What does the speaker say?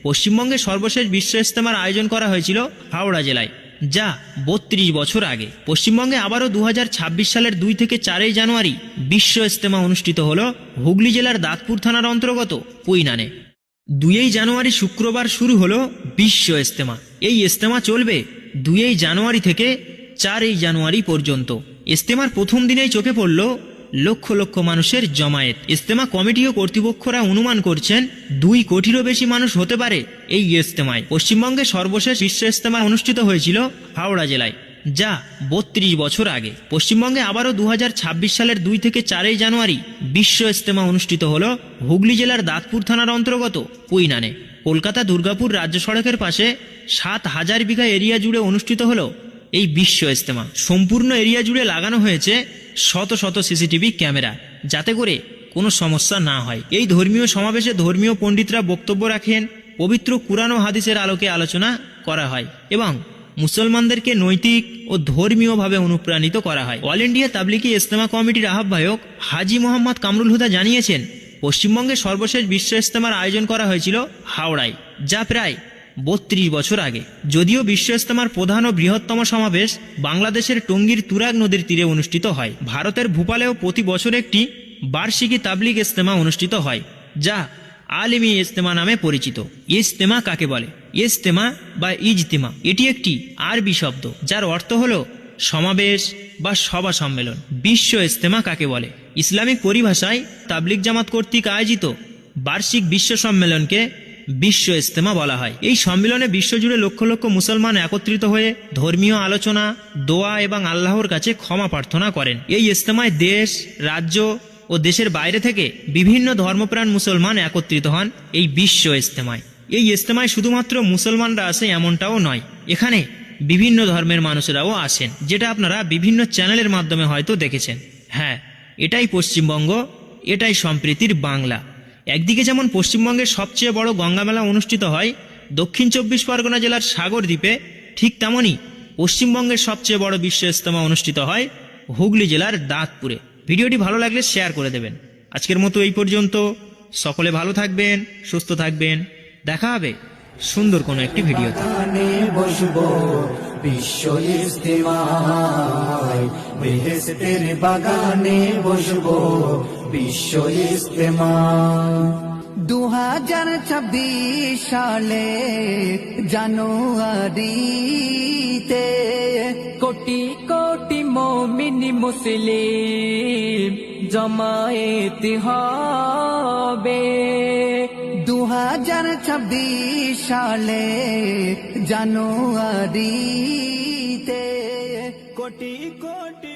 পশ্চিমবঙ্গে সর্বশেষ বিশ্ব ইজতেমার আয়োজন করা হয়েছিল হাওড়া জেলায়, যা ৩২ বছর আগে। পশ্চিমবঙ্গে আবারও ২০২৬ সালের ২ থেকে ৪ জানুয়ারি বিশ্ব ইজতেমা অনুষ্ঠিত হল হুগলি জেলার দাঁতপুর থানার অন্তর্গত পুইনানে। ২ জানুয়ারি শুক্রবার শুরু হলো বিশ্ব ইজতেমা। এই ইজতেমা চলবে ২ জানুয়ারি থেকে ৪ জানুয়ারি পর্যন্ত। ইজতেমার প্রথম দিনেই চোখে পড়ল লক্ষ লক্ষ মানুষের জমায়েত। ইজতেমা কমিটি ও কর্তৃপক্ষরা অনুমান করছেন ২ কোটিরও বেশি মানুষ হতে পারে এই ইজতেমায়। পশ্চিমবঙ্গে সর্বশেষ বিশ্ব ইজতেমা অনুষ্ঠিত হয়েছিল হাওড়া জেলায়, যা ৩২ বছর আগে। পশ্চিমবঙ্গে আবারও ২০২৬ সালের ২ থেকে ৪ জানুয়ারি বিশ্ব ইজতেমা অনুষ্ঠিত হল হুগলি জেলার দাঁতপুর থানার অন্তর্গত পুইনানে। কলকাতা দুর্গাপুর রাজ্য সড়কের পাশে ৭,০০০ বিঘা এরিয়া জুড়ে অনুষ্ঠিত হল এই বিশ্ব ইজতেমা। সম্পূর্ণ এরিয়া জুড়ে লাগানো হয়েছে শত শত সিসিটিভি ক্যামেরা, যাতে করে কোনো সমস্যা না হয়। এই ধর্মীয় সমাবেশে ধর্মীয় পণ্ডিতরা বক্তব্য রাখেন, পবিত্র কুরআন ও হাদিসের আলোকে আলোচনা করা হয় এবং মুসলমানদেরকে নৈতিক ও ধর্মীয়ভাবে অনুপ্রাণিত করা হয়। অল ইন্ডিয়া তাবলিগি ইজতেমা কমিটির আহ্বায়ক হাজী মোহাম্মদ কামরুল হুদা জানিয়েছেন, পশ্চিমবঙ্গে সর্বশেষ বিশ্ব ইজতেমার আয়োজন করা হয়েছিল হাওড়ায়, যা প্রায় ৩২ বছর আগে। যদিও বিশ্ব ইজতেমার প্রধান ও বৃহত্তম সমাবেশ বাংলাদেশের টঙ্গীর তুরাগ নদীর তীরে অনুষ্ঠিত হয়, ভারতের ভূপালেও প্রতি বছর একটি বার্ষিকী তাবলিগ ইজতেমা অনুষ্ঠিত হয়, যা আলিমি ইজতেমা নামে পরিচিত। ইজতেমা কাকে বলে? ইজতেমা বা ইজতিমা এটি একটি আরবি শব্দ, যার অর্থ হল সমাবেশ বা সভা সম্মেলন। বিশ্ব ইজতেমা কাকে বলে? ইসলামিক পরিভাষায় তাবলিগ জামাত কর্তৃক আয়োজিত বার্ষিক বিশ্ব সম্মেলনকে বিশ্ব ইজতেমা বলা হয়। এই সম্মেলনে বিশ্বজুড়ে লক্ষ লক্ষ মুসলমান একত্রিত হয়ে ধর্মীয় আলোচনা, দোয়া এবং আল্লাহর কাছে ক্ষমা প্রার্থনা করেন। এই ইজতেমায় দেশ, রাজ্য ও দেশের বাইরে থেকে বিভিন্ন ধর্মপ্রাণ মুসলমান একত্রিত হন এই বিশ্ব ইজতেমায়। এই ইজতেমায় শুধুমাত্র মুসলমানরা আসে এমনটাও নয়, এখানে বিভিন্ন ধর্মের মানুষেরাও আসেন, যেটা আপনারা বিভিন্ন চ্যানেলের মাধ্যমে হয়তো দেখেছেন। হ্যাঁ, এটাই পশ্চিমবঙ্গ, এটাই সম্প্রীতির বাংলা। একদিকে যেমন পশ্চিমবঙ্গের সবচেয়ে বড় গঙ্গা মেলা অনুষ্ঠিত হয় দক্ষিণ ২৪ পরগনা জেলার সাগর দ্বীপে, ঠিক তেমনই পশ্চিমবঙ্গের সবচেয়ে বড় বিশ্ব ইজতেমা অনুষ্ঠিত হয় হুগলি জেলার দাঁতপুরে। ভিডিওটি ভালো লাগলে শেয়ার করে দেবেন। আজকের মতো এই পর্যন্ত। সকলে ভালো থাকবেন, সুস্থ থাকবেন। দেখা হবে সুন্দর কোনো একটি ভিডিওতে। বসবো বিশ্ব ইজতেমায়, বেহেশতের বাগানে বসবো বিশ্ব ইজতেমায়। 2026 সালে জানুয়ারিতে কোটি কোটি মুমিন মুসলিম জমায়েত হবে। 2026 সালে জানুয়ারিতে কোটি কোটি